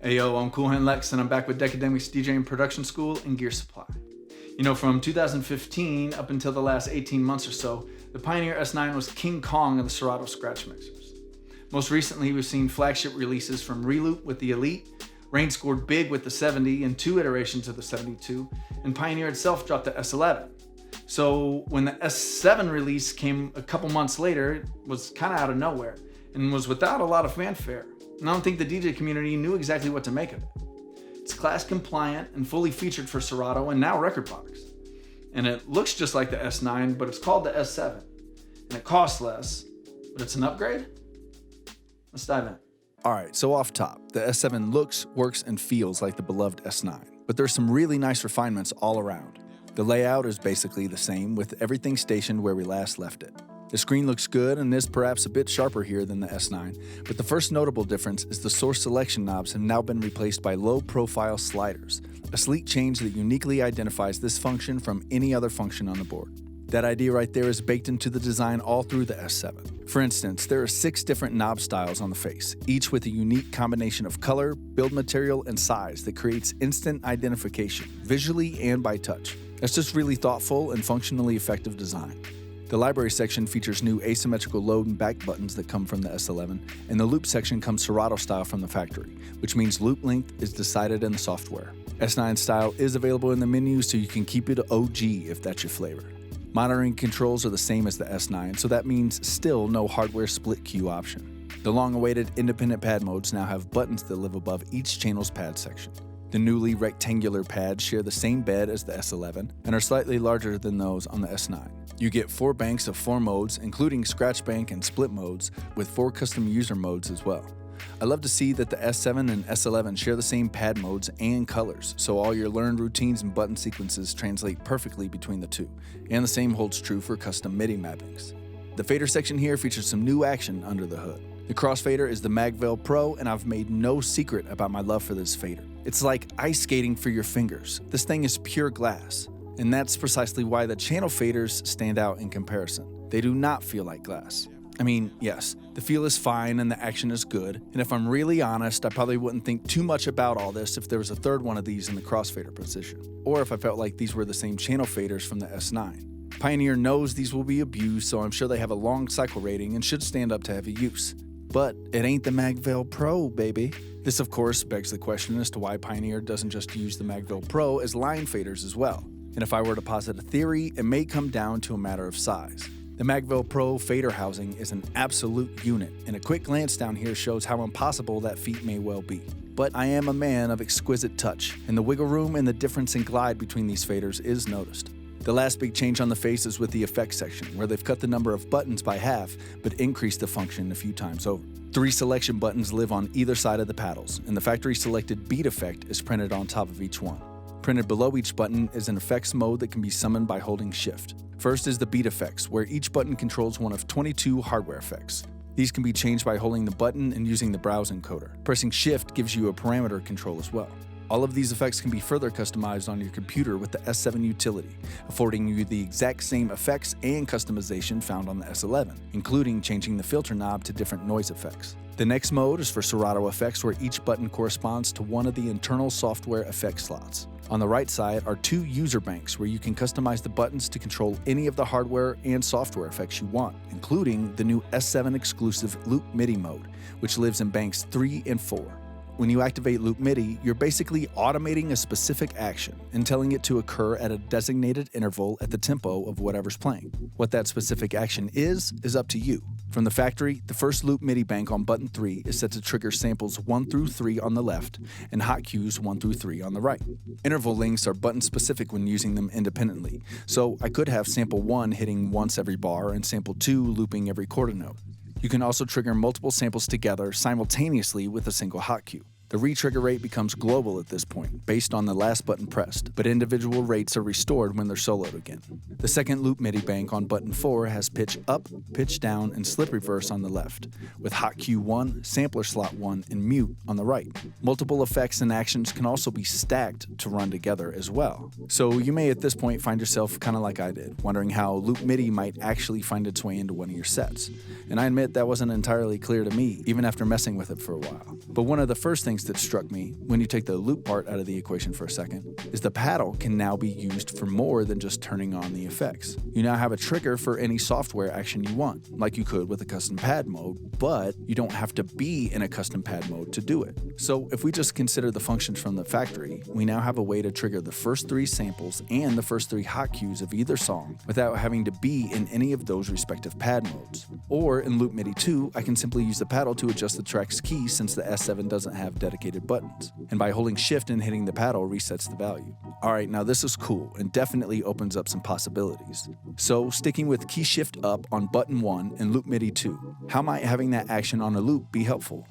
Hey yo, I'm Cool Hand Lex and I'm back with Deckademics DJing Production School and Gear Supply. You know, from 2015 up until the last 18 months or so, the Pioneer S9 was King Kong of the Serato scratch mixers. Most recently, we've seen flagship releases from Reloop with the Elite, Rain scored big with the 70 and 2 iterations of the 72, and Pioneer itself dropped the S11. So when the S7 release came a couple months later, it was kind of out of nowhere and was without a lot of fanfare. And I don't think the DJ community knew exactly what to make of it. It's class compliant and fully featured for Serato and now Rekordbox. And it looks just like the S9, but it's called the S7. And it costs less, but it's an upgrade? Let's dive in. Alright, so off top, the S7 looks, works, and feels like the beloved S9. But there's some really nice refinements all around. The layout is basically the same, with everything stationed where we last left it. The screen looks good and is perhaps a bit sharper here than the S9, but the first notable difference is the source selection knobs have now been replaced by low-profile sliders, a sleek change that uniquely identifies this function from any other function on the board. That idea right there is baked into the design all through the S7. For instance, there are 6 different knob styles on the face, each with a unique combination of color, build material, and size that creates instant identification, visually and by touch. That's just really thoughtful and functionally effective design. The library section features new asymmetrical load and back buttons that come from the S11, and the loop section comes Serato style from the factory, which means loop length is decided in the software. S9 style is available in the menu, so you can keep it OG if that's your flavor. Monitoring controls are the same as the S9, so that means still no hardware split queue option. The long-awaited independent pad modes now have buttons that live above each channel's pad section. The newly rectangular pads share the same bed as the S11 and are slightly larger than those on the S9. You get 4 banks of 4 modes, including scratch bank and split modes, with 4 custom user modes as well. I love to see that the S7 and S11 share the same pad modes and colors, so all your learned routines and button sequences translate perfectly between the two, and the same holds true for custom MIDI mappings. The fader section here features some new action under the hood. The crossfader is the Magvel Pro, and I've made no secret about my love for this fader. It's like ice skating for your fingers. This thing is pure glass. And that's precisely why the channel faders stand out in comparison. They do not feel like glass. I mean, yes, the feel is fine and the action is good, and if I'm really honest, I probably wouldn't think too much about all this if there was a third one of these in the crossfader position, or if I felt like these were the same channel faders from the S9. Pioneer knows these will be abused, so I'm sure they have a long cycle rating and should stand up to heavy use. But it ain't the Magvel Pro, baby. This, of course, begs the question as to why Pioneer doesn't just use the Magvel Pro as line faders as well. And if I were to posit a theory, it may come down to a matter of size. The Magvel Pro fader housing is an absolute unit, and a quick glance down here shows how impossible that feat may well be. But I am a man of exquisite touch, and the wiggle room and the difference in glide between these faders is noticed. The last big change on the face is with the effects section, where they've cut the number of buttons by half, but increased the function a few times over. 3 selection buttons live on either side of the paddles, and the factory-selected beat effect is printed on top of each one. Printed below each button is an effects mode that can be summoned by holding Shift. First is the beat effects, where each button controls one of 22 hardware effects. These can be changed by holding the button and using the browse encoder. Pressing Shift gives you a parameter control as well. All of these effects can be further customized on your computer with the S7 utility, affording you the exact same effects and customization found on the S11, including changing the filter knob to different noise effects. The next mode is for Serato effects, where each button corresponds to one of the internal software effect slots. On the right side are 2 user banks where you can customize the buttons to control any of the hardware and software effects you want, including the new S7 exclusive Loop MIDI mode, which lives in banks 3 and 4. When you activate Loop MIDI, you're basically automating a specific action and telling it to occur at a designated interval at the tempo of whatever's playing. What that specific action is up to you. From the factory, the first Loop MIDI bank on button 3 is set to trigger samples 1 through 3 on the left and hot cues 1 through 3 on the right. Interval lengths are button specific when using them independently, so I could have sample 1 hitting once every bar and sample 2 looping every quarter note. You can also trigger multiple samples together simultaneously with a single hot cue. The retrigger rate becomes global at this point, based on the last button pressed, but individual rates are restored when they're soloed again. The second loop MIDI bank on button 4 has pitch up, pitch down, and slip reverse on the left, with hot cue 1, sampler slot 1, and mute on the right. Multiple effects and actions can also be stacked to run together as well. So you may at this point find yourself kind of like I did, wondering how loop MIDI might actually find its way into one of your sets. And I admit that wasn't entirely clear to me, even after messing with it for a while. But one of the first things that struck me, when you take the loop part out of the equation for a second, is the paddle can now be used for more than just turning on the effects. You now have a trigger for any software action you want, like you could with a custom pad mode, but you don't have to be in a custom pad mode to do it. So if we just consider the functions from the factory, we now have a way to trigger the first 3 samples and the first 3 hot cues of either song without having to be in any of those respective pad modes. Or in Loop MIDI 2, I can simply use the paddle to adjust the track's key since the S7 doesn't have dedicated buttons, and by holding shift and hitting the paddle resets the value. Alright, now this is cool and definitely opens up some possibilities. So sticking with key shift up on button 1 in Loop MIDI 2, how might having that action on a loop be helpful?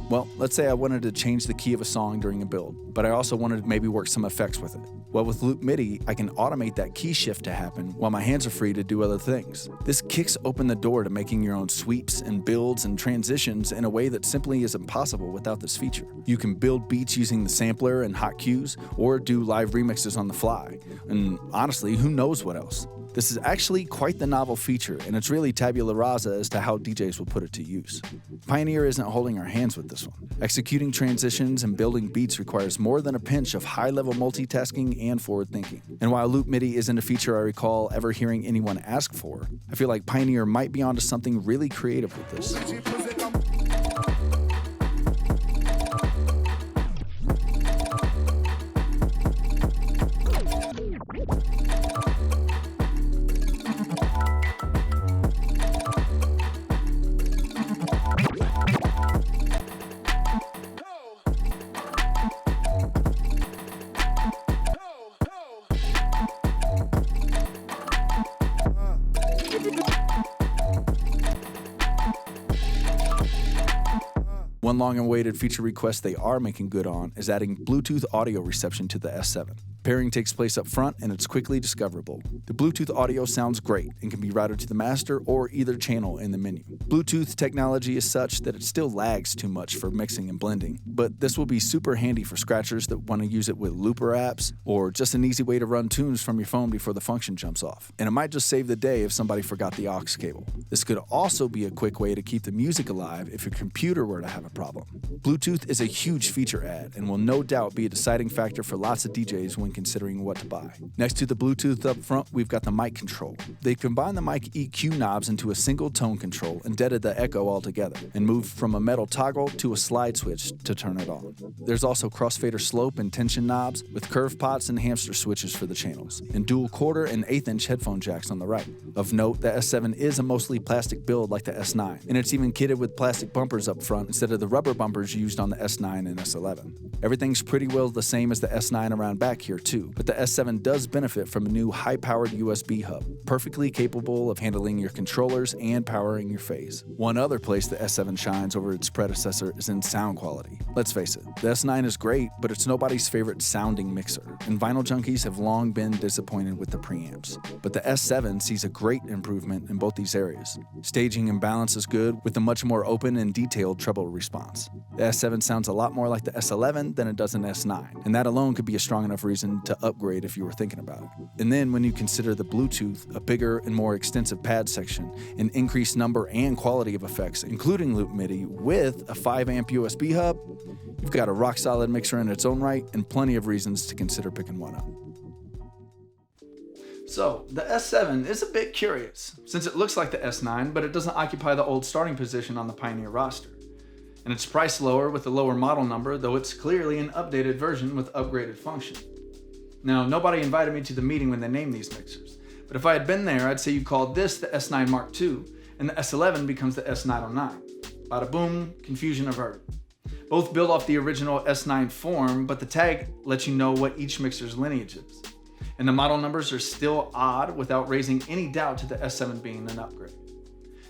Well, let's say I wanted to change the key of a song during a build, but I also wanted to maybe work some effects with it. Well, with Loop MIDI, I can automate that key shift to happen while my hands are free to do other things. This kicks open the door to making your own sweeps and builds and transitions in a way that simply isn't possible without this feature. You can build beats using the sampler and hot cues, or do live remixes on the fly. And honestly, who knows what else? This is actually quite the novel feature, and it's really tabula rasa as to how DJs will put it to use. Pioneer isn't holding our hands with this one. Executing transitions and building beats requires more than a pinch of high-level multitasking and forward thinking. And while Loop MIDI isn't a feature I recall ever hearing anyone ask for, I feel like Pioneer might be onto something really creative with this. One long-awaited feature request they are making good on is adding Bluetooth audio reception to the S7. Pairing takes place up front and it's quickly discoverable. The Bluetooth audio sounds great and can be routed to the master or either channel in the menu. Bluetooth technology is such that it still lags too much for mixing and blending, but this will be super handy for scratchers that want to use it with looper apps or just an easy way to run tunes from your phone before the function jumps off. And it might just save the day if somebody forgot the aux cable. This could also be a quick way to keep the music alive if your computer were to have a problem. Bluetooth is a huge feature add and will no doubt be a deciding factor for lots of DJs when considering what to buy. Next to the Bluetooth up front, we've got the mic control. They combined the mic EQ knobs into a single tone control and deaded the echo altogether, and moved from a metal toggle to a slide switch to turn it on. There's also crossfader slope and tension knobs with curve pots and hamster switches for the channels, and dual 1/4 and 1/8" headphone jacks on the right. Of note, the S7 is a mostly plastic build like the S9, and it's even kitted with plastic bumpers up front instead of the rubber bumpers used on the S9 and S11. Everything's pretty well the same as the S9 around back here too, but the S7 does benefit from a new high-powered USB hub, perfectly capable of handling your controllers and powering your phase. One other place the S7 shines over its predecessor is in sound quality. Let's face it, the S9 is great, but it's nobody's favorite sounding mixer, and vinyl junkies have long been disappointed with the preamps. But the S7 sees a great improvement in both these areas. Staging and balance is good, with a much more open and detailed treble response. The S7 sounds a lot more like the S11 than it does an S9, and that alone could be a strong enough reason to upgrade if you were thinking about it. And then when you consider the Bluetooth, a bigger and more extensive pad section, an increased number and quality of effects, including Loop MIDI, with a 5-amp USB hub, you've got a rock-solid mixer in its own right and plenty of reasons to consider picking one up. So, the S7 is a bit curious, since it looks like the S9, but it doesn't occupy the old starting position on the Pioneer roster. And it's priced lower with a lower model number, though it's clearly an updated version with upgraded function. Now, nobody invited me to the meeting when they named these mixers, but if I had been there, I'd say you call this the S9 Mark II, and the S11 becomes the S909. Bada boom, confusion averted. Both build off the original S9 form, but the tag lets you know what each mixer's lineage is. And the model numbers are still odd without raising any doubt to the S7 being an upgrade.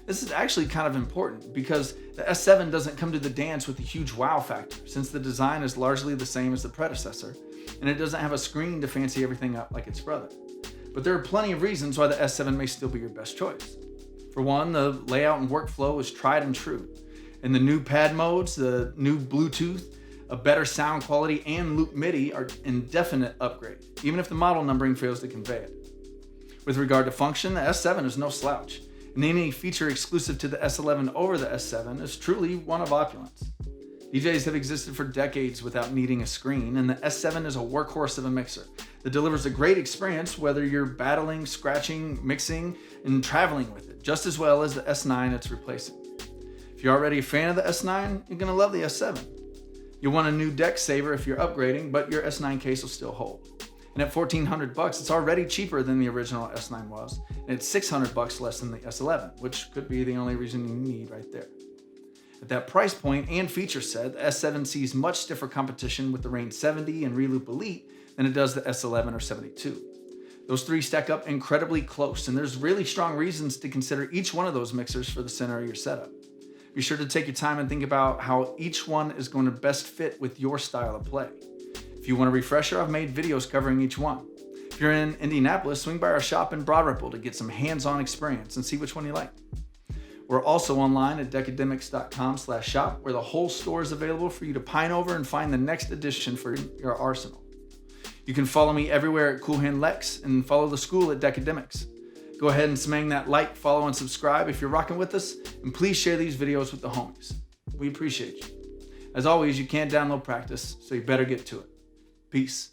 This is actually kind of important because the S7 doesn't come to the dance with a huge wow factor, since the design is largely the same as the predecessor, and it doesn't have a screen to fancy everything up like its brother. But there are plenty of reasons why the S7 may still be your best choice. For one, the layout and workflow is tried and true. And the new pad modes, the new Bluetooth, a better sound quality, and loop MIDI are indefinite upgrade, even if the model numbering fails to convey it. With regard to function, the S7 is no slouch, and any feature exclusive to the S11 over the S7 is truly one of opulence. DJs have existed for decades without needing a screen, and the S7 is a workhorse of a mixer that delivers a great experience whether you're battling, scratching, mixing, and traveling with it, just as well as the S9 it's replacing. If you're already a fan of the S9, you're going to love the S7. You'll want a new deck saver if you're upgrading, but your S9 case will still hold. And at $1,400, it's already cheaper than the original S9 was, and it's $600 less than the S11, which could be the only reason you need right there. At that price point and feature set, the S7 sees much stiffer competition with the Range 70 and Reloop Elite than it does the S11 or 72. Those three stack up incredibly close, and there's really strong reasons to consider each one of those mixers for the center of your setup. Be sure to take your time and think about how each one is going to best fit with your style of play. If you want a refresher, I've made videos covering each one. If you're in Indianapolis, swing by our shop in Broad Ripple to get some hands-on experience and see which one you like. We're also online at deckademics.com/shop, where the whole store is available for you to pine over and find the next addition for your arsenal. You can follow me everywhere at Hand Lex and follow the school at Deckademics. Go ahead and smang that like, follow, and subscribe if you're rocking with us, and please share these videos with the homies. We appreciate you. As always, you can't download practice, so you better get to it. Peace.